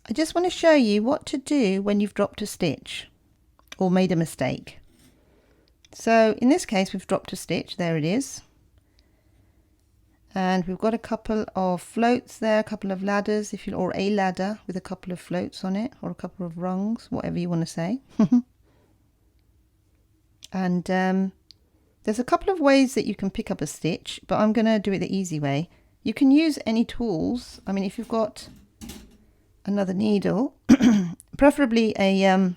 I just want to show you what to do when you've dropped a stitch or made a mistake. So in this case we've dropped a stitch, there it is. And we've got a couple of floats there, a couple of ladders, or a ladder with a couple of floats on it, or a couple of rungs, whatever you want to say. And there's a couple of ways that you can pick up a stitch, but I'm going to do it the easy way. You can use any tools. I mean, if you've got another needle, preferably a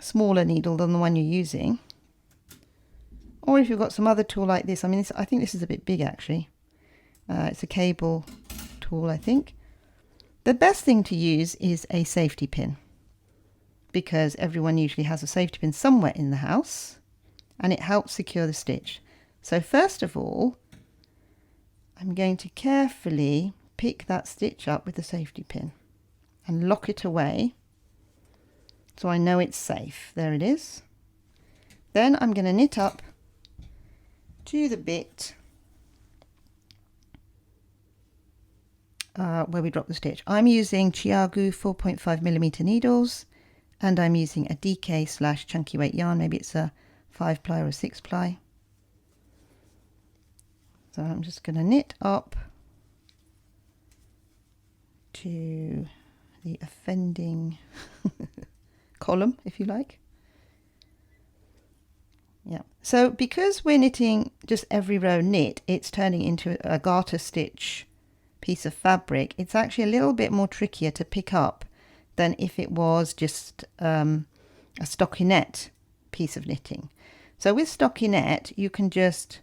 smaller needle than the one you're using. Or if you've got some other tool like this, I mean, I think this is a bit big actually. It's a cable tool, I think. The best thing to use is a safety pin, because everyone usually has a safety pin somewhere in the house, and it helps secure the stitch. So first of all, I'm going to carefully pick that stitch up with the safety pin and lock it away so I know it's safe. There it is. Then I'm going to knit up to the bit where we drop the stitch. I'm using Chiagu 4.5mm needles, and I'm using a DK / chunky weight yarn. Maybe it's a 5-ply or a 6-ply. So I'm just going to knit up to the offending column, if you like. Yeah. So because we're knitting just every row knit, it's turning into a garter stitch piece of fabric. It's actually a little bit more trickier to pick up than if it was just a stockinette piece of knitting. So with stockinette, you can just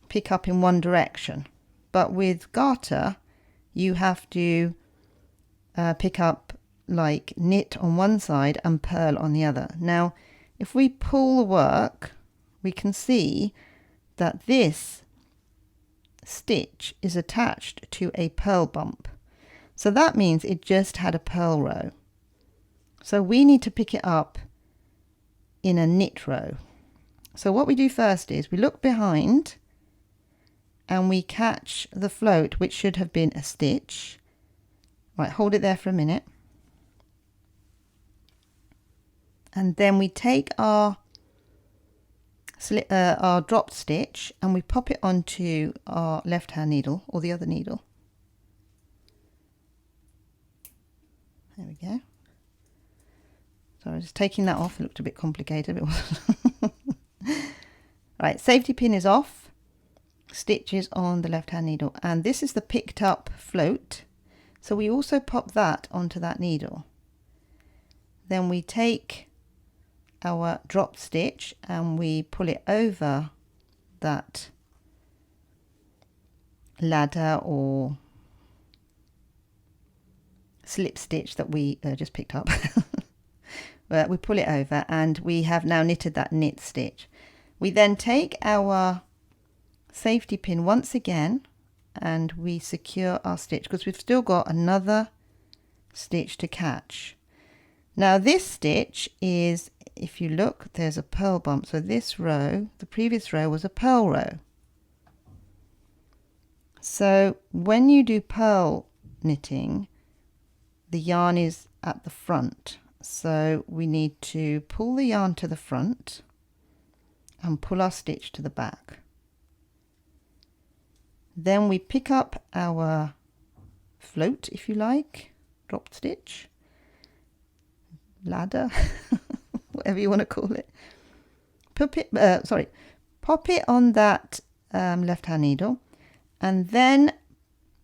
pick up in one direction, but with garter, you have to pick up, like, knit on one side and purl on the other. Now, if we pull the work, we can see that this stitch is attached to a purl bump. So that means it just had a purl row. So we need to pick it up in a knit row. So what we do first is we look behind and we catch the float, which should have been a stitch. Right, hold it there for a minute. And then we take our drop stitch and we pop it onto our left hand needle, or the other needle. There we go. Sorry, just taking that off. It looked a bit complicated. Right, safety pin is off. Stitches on the left hand needle, and this is the picked up float. So we also pop that onto that needle. Then we take our drop stitch and we pull it over that ladder or slip stitch that we just picked up. We pull it over and we have now knitted that knit stitch. We then take our safety pin once again and we secure our stitch, because we've still got another stitch to catch. Now this stitch is, if you look, there's a purl bump. So this row, the previous row, was a purl row. So when you do purl knitting, the yarn is at the front. So we need to pull the yarn to the front and pull our stitch to the back. Then we pick up our float, if you like, drop stitch, ladder, whatever you want to call it. Pop it on that left hand needle, and then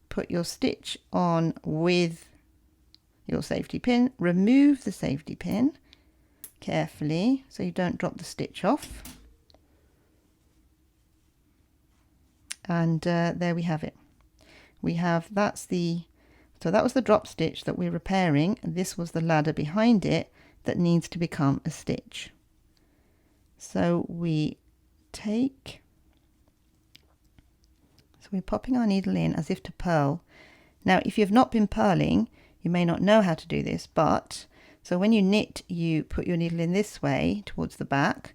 put your stitch on with your safety pin. Remove the safety pin carefully so you don't drop the stitch off. And there we have it. We have, so that was the drop stitch that we're repairing, and this was the ladder behind it that needs to become a stitch. So we're popping our needle in as if to purl. Now if you've not been purling, you may not know how to do this, but so when you knit, you put your needle in this way towards the back.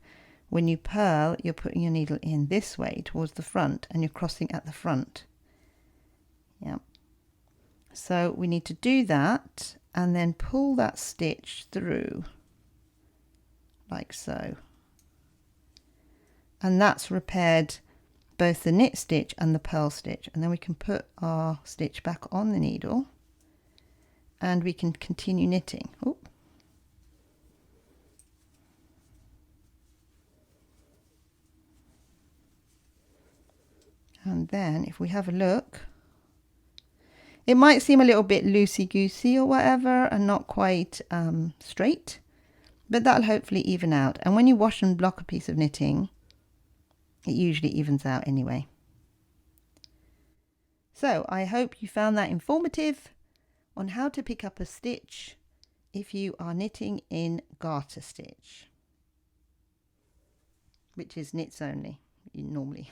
When you purl, you're putting your needle in this way towards the front, and you're crossing at the front. Yeah. So we need to do that and then pull that stitch through like so. And that's repaired both the knit stitch and the purl stitch. And then we can put our stitch back on the needle and we can continue knitting. Ooh. And then if we have a look, it might seem a little bit loosey-goosey or whatever and not quite straight, but that'll hopefully even out. And when you wash and block a piece of knitting, it usually evens out anyway. So I hope you found that informative on how to pick up a stitch if you are knitting in garter stitch, which is knits only normally.